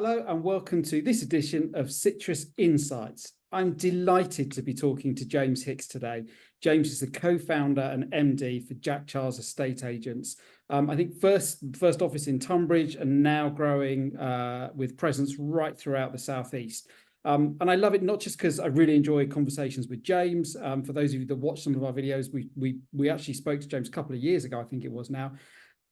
Hello and welcome to this edition of Citrus Insights. I'm delighted to be talking to James Hincks today. James is the co-founder and MD for Jack Charles Estate Agents. I think first office in Tunbridge and now growing with presence right throughout the Southeast. And I love it not just because I really enjoy conversations with James. For those of you that watch some of our videos, we actually spoke to James a couple of years ago, I think it was now,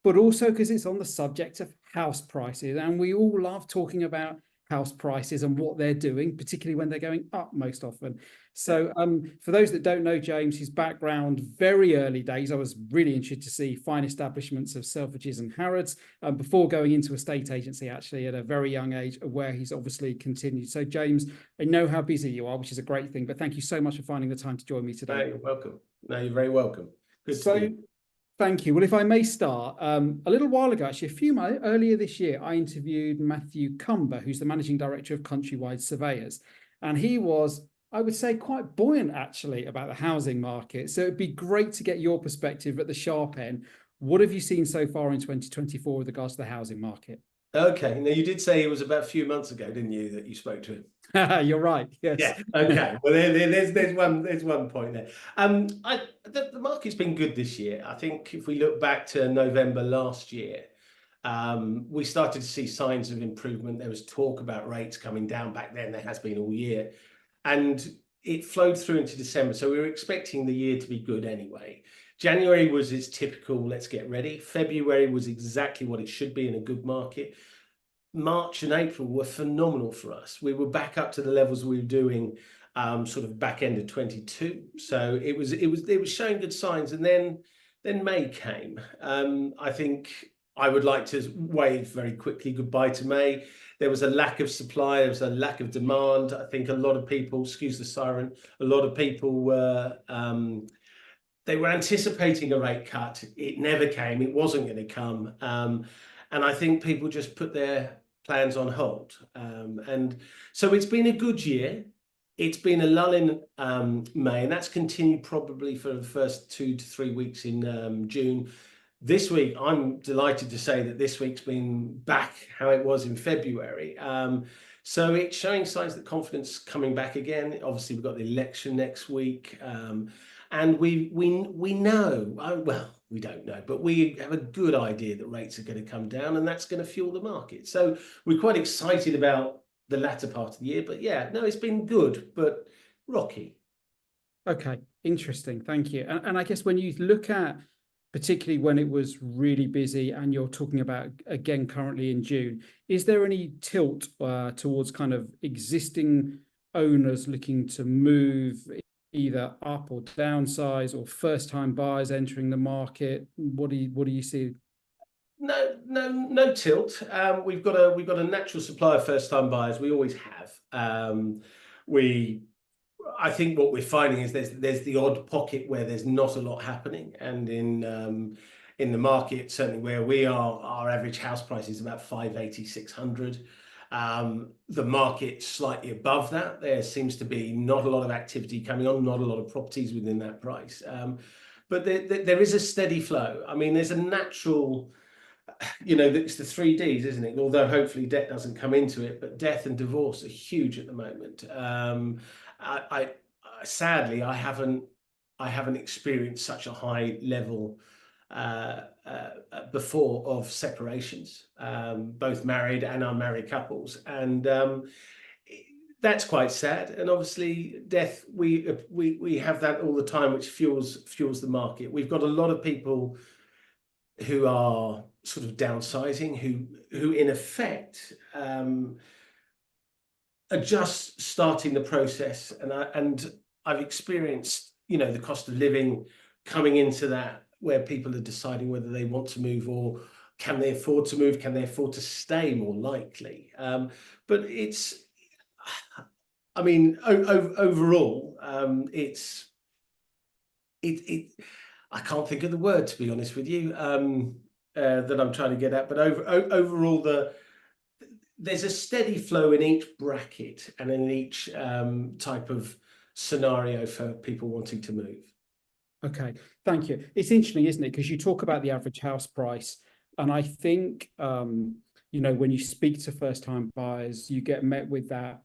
but also because it's on the subject of house prices. And we all love talking about house prices and what they're doing, particularly when they're going up most often. So for those that don't know James, his background, very early days, I was really interested to see fine establishments of Selfridges and Harrods before going into estate agency, actually, at a very young age, where he's obviously continued. So James, I know how busy you are, which is a great thing, but thank you so much for finding the time to join me today. No, you're welcome. No, you're very welcome. Good to see you. Thank you. Well, if I may start, a little while ago, actually, earlier this year, I interviewed Matthew Cumber, who's the managing director of Countrywide Surveyors. And he was, I would say, quite buoyant, actually, about the housing market. So it'd be great to get your perspective at the sharp end. What have you seen so far in 2024 with regards to the housing market? Okay. Now, you did say it was about a few months ago, didn't you, that you spoke to him? You're right. Yes. Yeah. Okay. Well, there's one point there. The market's been good this year. I think if we look back to November last year, we started to see signs of improvement. There was talk about rates coming down back then. There has been all year, and it flowed through into December. So we were expecting the year to be good anyway. January was its typical, let's get ready. February was exactly what it should be in a good market. March and April were phenomenal for us. We were back up to the levels we were doing sort of back end of 22. So it was showing good signs. And then May came. I think I would like to wave very quickly goodbye to May. There was a lack of supply, there was a lack of demand. I think a lot of people, excuse the siren, a lot of people were they were anticipating a rate cut. It never came. It wasn't going to come. And I think people just put their plans on hold. And so it's been a good year. It's been a lull in May, and that's continued probably for the first 2 to 3 weeks in June. This week, I'm delighted to say that this week's been back how it was in February. So it's showing signs that confidence coming back again. Obviously, we've got the election next week. And we know, well, we don't know, but we have a good idea that rates are going to come down, and that's going to fuel the market. So we're quite excited about the latter part of the year. But yeah, no, it's been good, but rocky. Okay, interesting. Thank you. And I guess when you look at, particularly when it was really busy, and you're talking about, again, currently in June, is there any tilt towards kind of existing owners looking to move either up or downsize, or first-time buyers entering the market? What do you see? No tilt. We've got a natural supply of first-time buyers. We always have. I think what we're finding is there's the odd pocket where there's not a lot happening, and in the market, certainly where we are, our average house price is about 580, 600. The market slightly above that. There seems to be not a lot of activity coming on, not a lot of properties within that price. But there is a steady flow. I mean, there's a natural, it's the 3 Ds, isn't it? Although hopefully debt doesn't come into it, but death and divorce are huge at the moment. Sadly, I haven't experienced such a high level before of separations, both married and unmarried couples, and that's quite sad. And obviously death, we have that all the time, which fuels the market. We've got a lot of people who are sort of downsizing, who in effect are just starting the process, and I've experienced the cost of living coming into that, where people are deciding whether they want to move, or can they afford to move, can they afford to stay more likely. But it's, I mean, overall, I can't think of the word, to be honest with you, that I'm trying to get at, but overall, there's a steady flow in each bracket and in each type of scenario for people wanting to move. Okay, thank you. It's interesting, isn't it? Because you talk about the average house price, and I think when you speak to first-time buyers, you get met with that,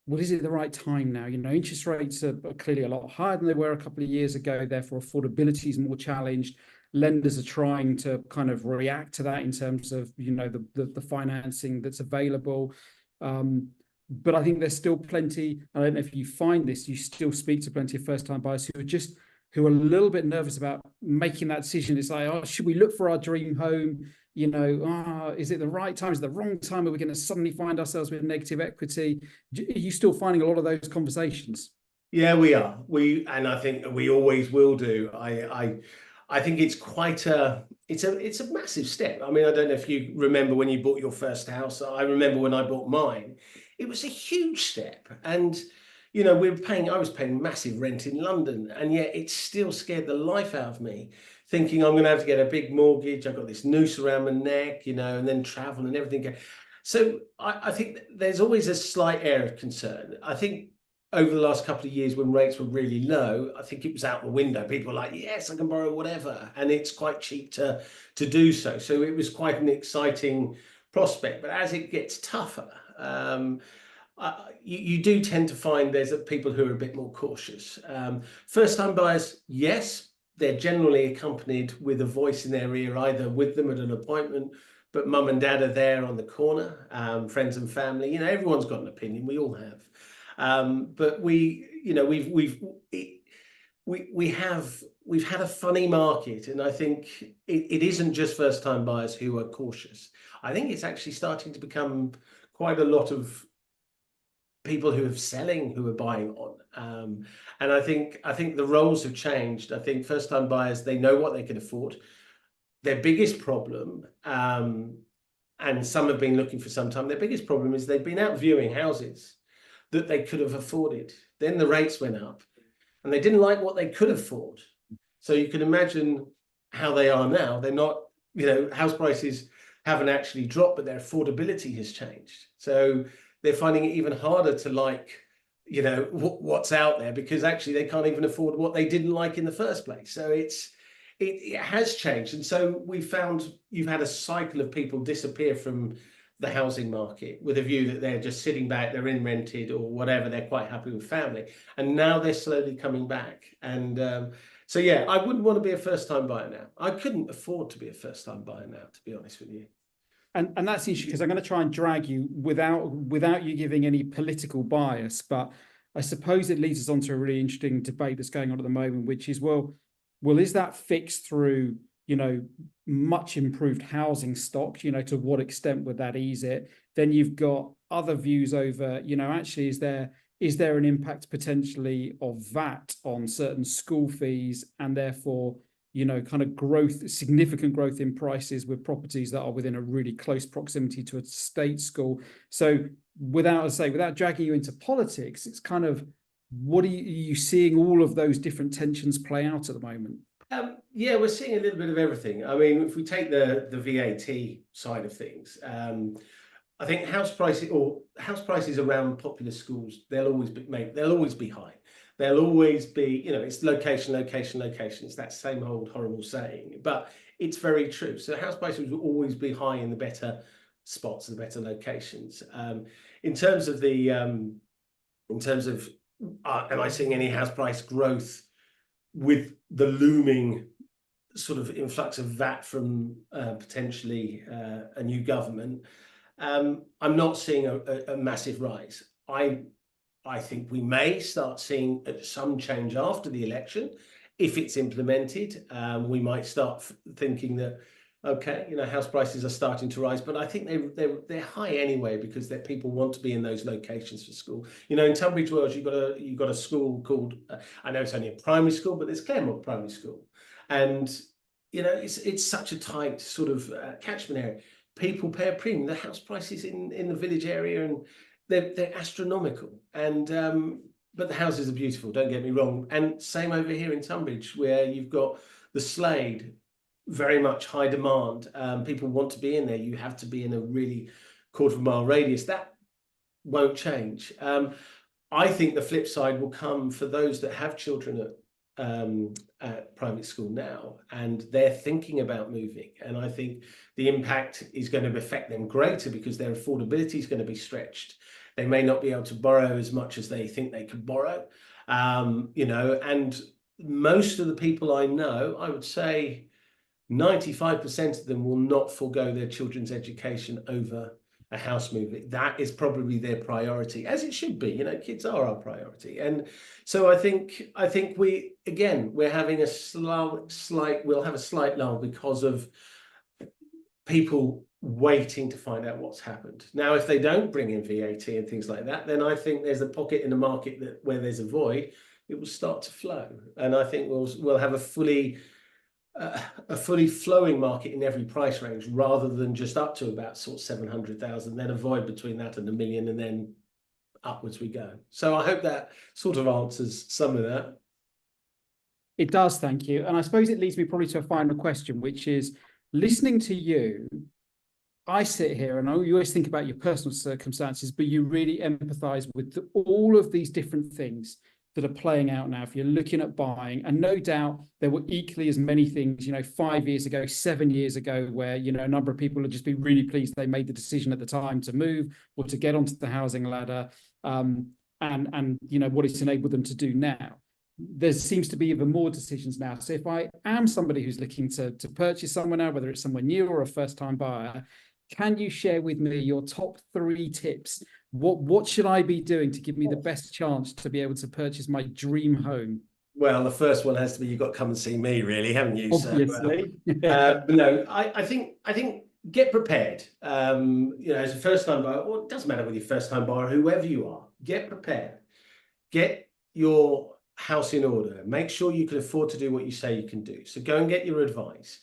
well, is it the right time now? Interest rates are clearly a lot higher than they were a couple of years ago. Therefore, affordability is more challenged. Lenders are trying to kind of react to that in terms of, the financing that's available. But I think there's still plenty. I don't know if you find this, you still speak to plenty of first-time buyers who are a little bit nervous about making that decision. It's like, oh, should we look for our dream home? Is it the right time? Is it the wrong time? Are we going to suddenly find ourselves with negative equity? Are you still finding a lot of those conversations? Yeah, we are. And I think we always will do. I think it's it's a massive step. I mean, I don't know if you remember when you bought your first house. I remember when I bought mine. It was a huge step, and I was paying massive rent in London, and yet it still scared the life out of me, thinking I'm going to have to get a big mortgage. I've got this noose around my neck, and then travel and everything. So I think there's always a slight air of concern. I think over the last couple of years when rates were really low, I think it was out the window. People were like, yes, I can borrow whatever. And it's quite cheap to do so. So it was quite an exciting prospect. But as it gets tougher, you do tend to find there's people who are a bit more cautious. First-time buyers, yes, they're generally accompanied with a voice in their ear, either with them at an appointment, but mum and dad are there on the corner, friends and family. Everyone's got an opinion. We all have. But we've had a funny market, and I think it isn't just first-time buyers who are cautious. I think it's actually starting to become quite a lot of people who are selling who are buying on. And I think the roles have changed. I think first-time buyers, they know what they can afford. Their biggest problem, and some have been looking for some time, their biggest problem is they've been out viewing houses that they could have afforded. Then the rates went up and they didn't like what they could afford. So you can imagine how they are now. They're not, house prices haven't actually dropped, but their affordability has changed. So they're finding it even harder to like, what's out there, because actually they can't even afford what they didn't like in the first place. So it has changed. And so we found you've had a cycle of people disappear from the housing market with a view that they're just sitting back, they're in rented or whatever, they're quite happy with family. And now they're slowly coming back. And so, yeah, I wouldn't want to be a first-time buyer now. I couldn't afford to be a first-time buyer now, to be honest with you. And that's interesting, because I'm going to try and drag you without you giving any political bias, but I suppose it leads us on to a really interesting debate that's going on at the moment, which is, well, is that fixed through, much improved housing stock? To what extent would that ease it? Then you've got other views over, actually, is there an impact potentially of VAT on certain school fees, and therefore, kind of significant growth in prices with properties that are within a really close proximity to a state school. So without dragging you into politics, it's kind of, what are you seeing all of those different tensions play out at the moment? Yeah, we're seeing a little bit of everything. I mean, if we take the VAT side of things, I think house prices around popular schools, they'll always be high. They'll always be, it's location. It's that same old horrible saying, but it's very true. So house prices will always be high in the better spots and the better locations. In terms of am I seeing any house price growth with the looming sort of influx of VAT from potentially a new government? I'm not seeing a massive rise. I think we may start seeing some change after the election. If it's implemented, we might start thinking that, okay, house prices are starting to rise, but I think they're high anyway, because people want to be in those locations for school. In Tunbridge Wells, you've got a school called, I know it's only a primary school, but there's Claremont Primary School, and it's such a tight sort of catchment area. People pay a premium. The house prices in the village area, and they're astronomical. And but the houses are beautiful, don't get me wrong. And same over here in Tunbridge, where you've got the Slade, very much high demand. People want to be in there. You have to be in a really quarter-mile radius. That won't change. I think the flip side will come for those that have children at private school now, and they're thinking about moving. And I think the impact is going to affect them greater because their affordability is going to be stretched. They may not be able to borrow as much as they think they could borrow, and most of the people I know, I would say 95% of them will not forego their children's education over a house move. That is probably their priority, as it should be. Kids are our priority. And so I think we're having we'll have a slight lull because of people waiting to find out what's happened. Now, if they don't bring in VAT and things like that, then I think there's a pocket in the market where there's a void, it will start to flow. And I think we'll have a fully flowing market in every price range, rather than just up to about sort of 700,000, then a void between that and 1 million, and then upwards we go. So I hope that sort of answers some of that. It does, thank you. And I suppose it leads me probably to a final question, which is, listening to you, I sit here and you always think about your personal circumstances, but you really empathize with all of these different things that are playing out now. If you're looking at buying, and no doubt there were equally as many things, 5 years ago, 7 years ago, where, a number of people would just be really pleased they made the decision at the time to move or to get onto the housing ladder, and what it's enabled them to do now. There seems to be even more decisions now. So if I am somebody who's looking to purchase somewhere now, whether it's somewhere new or a first-time buyer, can you share with me your top 3 tips? What should I be doing to give me the best chance to be able to purchase my dream home? Well, the first one has to be, you've got to come and see me, really, haven't you? Obviously. But no, I think get prepared. As a first-time buyer, well, it doesn't matter whether you're first-time buyer, whoever you are, get prepared. Get your house in order. Make sure you can afford to do what you say you can do. So go and get your advice.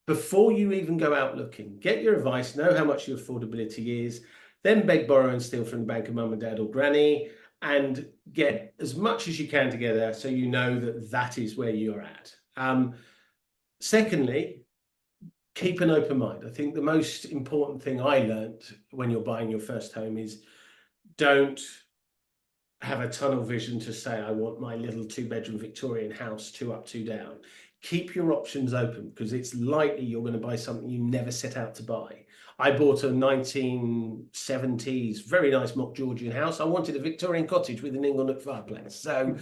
Before you even go out looking, get your advice, know how much your affordability is, then beg, borrow and steal from the bank of mum and dad or granny, and get as much as you can together so you know that is where you're at. Secondly, keep an open mind. I think the most important thing I learned when you're buying your first home is, don't have a tunnel vision to say, I want my little 2-bedroom Victorian house, 2 up, 2 down. Keep your options open, because it's likely you're going to buy something you never set out to buy. I bought a 1970s, very nice mock Georgian house. I wanted a Victorian cottage with an inglenook fireplace. So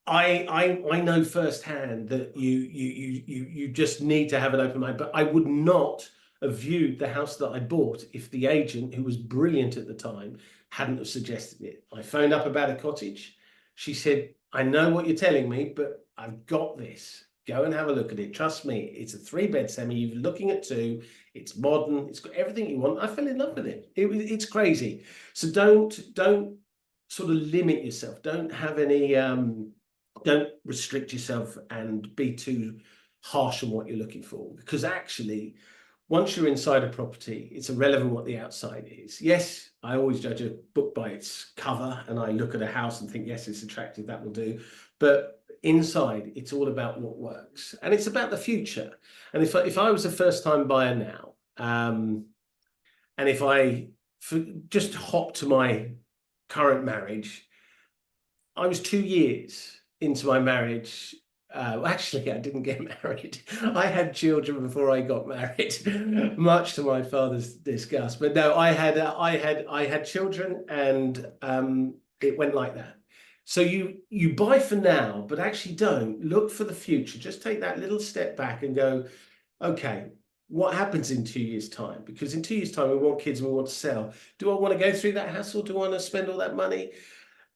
I know firsthand that you just need to have an open mind. But I would not have viewed the house that I bought if the agent, who was brilliant at the time, hadn't have suggested it. I phoned up about a cottage. She said, I know what you're telling me, but I've got this. Go and have a look at it. Trust me, it's a 3-bed semi. You're looking at 2. It's modern. It's got everything you want. I fell in love with it. It's crazy. So don't sort of limit yourself. Don't have any. Don't restrict yourself and be too harsh on what you're looking for, because actually, once you're inside a property, it's irrelevant what the outside is. Yes, I always judge a book by its cover, and I look at a house and think, yes, it's attractive, that will do. But inside, it's all about what works, and it's about the future. And if I was a first-time buyer now, and if I just hop to my current marriage, I was 2 years into my marriage. Actually, I didn't get married. I had children before I got married, much to my father's disgust. But no, I had children, and it went like that. So you buy for now, but actually don't look for the future. Just take that little step back and go, okay, what happens in 2 years' time? Because in 2 years' time, we want kids and we want to sell. Do I want to go through that hassle? Do I want to spend all that money?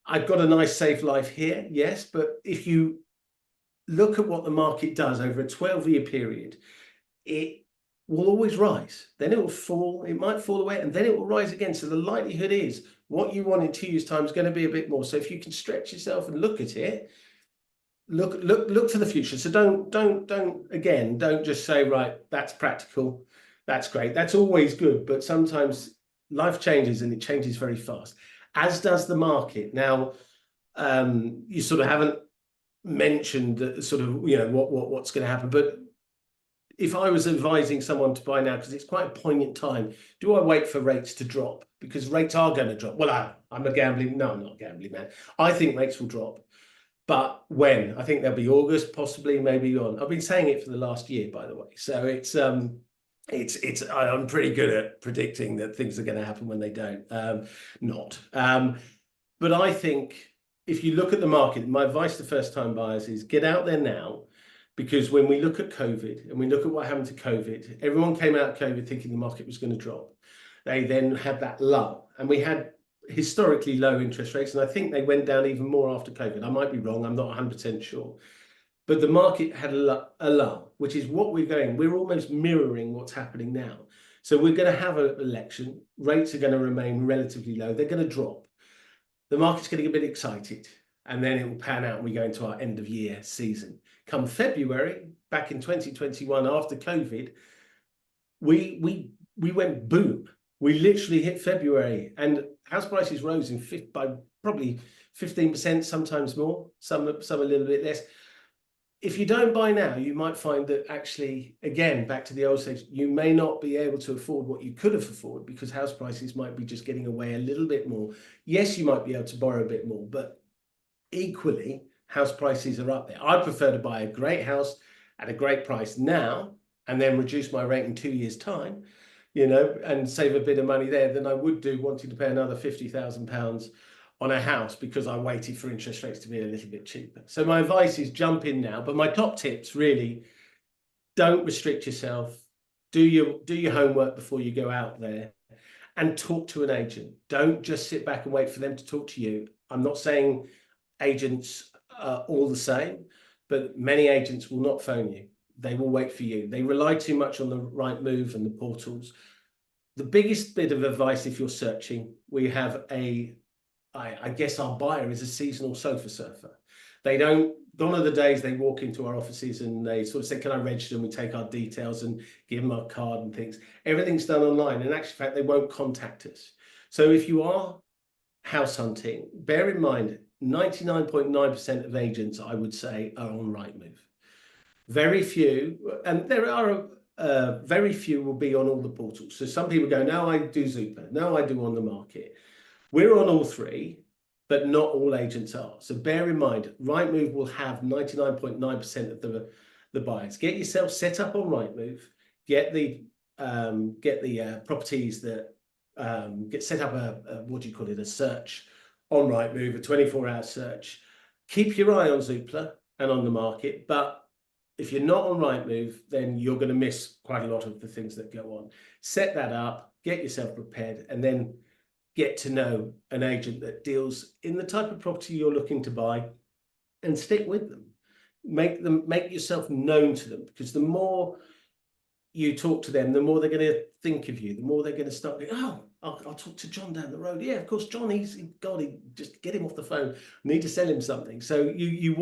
I've got a nice, safe life here, yes, but if you look at what the market does over a 12-year period, it will always rise. Then it will fall, it might fall away, and then it will rise again. So the likelihood is what you want in 2 years' time is going to be a bit more. So if you can stretch yourself and look at it, look for the future. So don't just say, right, that's practical, that's great, that's always good. But sometimes life changes, and it changes very fast, as does the market. Now, you sort of haven't mentioned sort of what's going to happen, but if I was advising someone to buy now, because it's quite a poignant time, do I wait for rates to drop? Because rates are going to drop. Well, I'm not a gambling man. I think rates will drop. But when? I think there'll be August, possibly, maybe on. I've been saying it for the last year, by the way. So I'm pretty good at predicting that things are going to happen when they don't. Not. But I think if you look at the market, my advice to first-time buyers is get out there now, because when we look at COVID and we look at what happened to COVID, everyone came out of COVID thinking the market was going to drop. They then had that lull, and we had historically low interest rates, and I think they went down even more after COVID. I might be wrong, I'm not 100% sure. But the market had a lull, which is what we're almost mirroring what's happening now. So we're going to have an election, rates are going to remain relatively low, they're going to drop. The market's going to get a bit excited, and then it will pan out and we go into our end of year season. Come February, back in 2021, after COVID, we went boom. We literally hit February, and house prices rose by probably 15%, sometimes more, some a little bit less. If you don't buy now, you might find that actually, again, back to the old stage, you may not be able to afford what you could have afforded, because house prices might be just getting away a little bit more. Yes, you might be able to borrow a bit more, but equally, house prices are up there. I prefer to buy a great house at a great price now and then reduce my rate in 2 years' time, and save a bit of money there than I would do wanting to pay another £50,000 on a house because I waited for interest rates to be a little bit cheaper. So my advice is jump in now. But my top tips, really, don't restrict yourself. Do your homework before you go out there, and talk to an agent. Don't just sit back and wait for them to talk to you. I'm not saying agents are all the same, but many agents will not phone you. They will wait for you. They rely too much on the Rightmove and the portals. The biggest bit of advice, if you're searching, we have I guess our buyer is a seasonal sofa surfer. Gone are the days they walk into our offices and they sort of say, can I register? And we take our details and give them our card and things. Everything's done online. In actual fact, they won't contact us. So if you are house hunting, bear in mind, 99.9% of agents, I would say, are on Rightmove. Very few, and there are very few will be on all the portals. So some people go, no, I do Zoopla, no, I do On the Market. We're on all three, but not all agents are. So bear in mind, Rightmove will have 99.9% of the buyers. Get yourself set up on Rightmove. Get the properties that get set up a search on Rightmove, a 24-hour search. Keep your eye on Zoopla and On the Market, but if you're not on Rightmove, then you're going to miss quite a lot of the things that go on. Set that up, get yourself prepared, and then get to know an agent that deals in the type of property you're looking to buy, and stick with them. Make yourself known to them, because the more you talk to them, the more they're going to think of you, the more they're going to start going, oh, I'll talk to John down the road. Yeah, of course, John, just get him off the phone. I need to sell him something. So you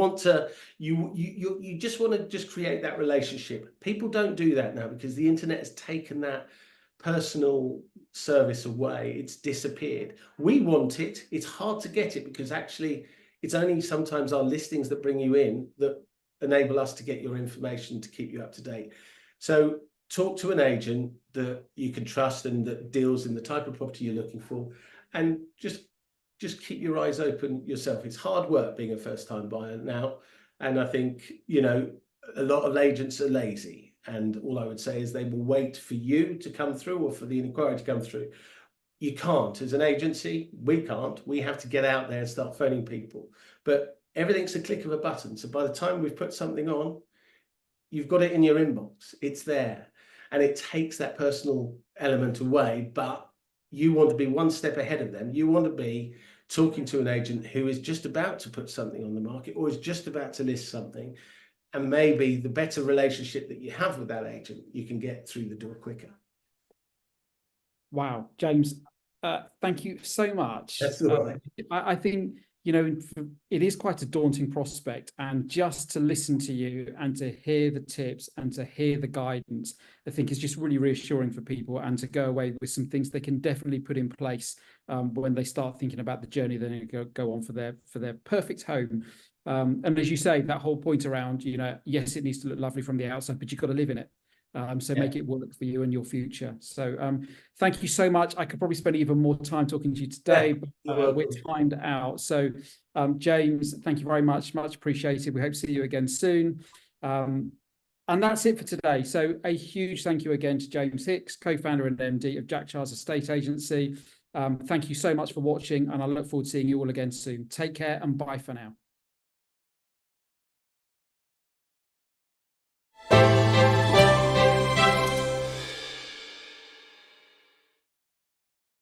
just want to just create that relationship. People don't do that now because the internet has taken that personal service away. It's disappeared. We want it. It's hard to get it because actually it's only sometimes our listings that bring you in that enable us to get your information to keep you up to date. So talk to an agent that you can trust and that deals in the type of property you're looking for, and just keep your eyes open yourself. It's hard work being a first-time buyer now, and I think a lot of agents are lazy. And all I would say is they will wait for you to come through or for the inquiry to come through. You can't, as an agency, we can't. We have to get out there and start phoning people. But everything's a click of a button. So by the time we've put something on, you've got it in your inbox. It's there. And it takes that personal element away. But you want to be one step ahead of them. You want to be talking to an agent who is just about to put something on the market or is just about to list something. And maybe the better relationship that you have with that agent, you can get through the door quicker. Wow, James, thank you so much. That's all right. I think, it is quite a daunting prospect, and just to listen to you and to hear the tips and to hear the guidance, I think is just really reassuring for people, and to go away with some things they can definitely put in place when they start thinking about the journey they're going to go on for their perfect home. And as you say, that whole point around, yes, it needs to look lovely from the outside, but you've got to live in it. So make it work for you and your future. So thank you so much. I could probably spend even more time talking to you today, but we're timed out. So James, thank you very much. Much appreciated. We hope to see you again soon. And that's it for today. So a huge thank you again to James Hincks, co-founder and MD of Jack Charles Estate Agency. Thank you so much for watching, and I look forward to seeing you all again soon. Take care and bye for now.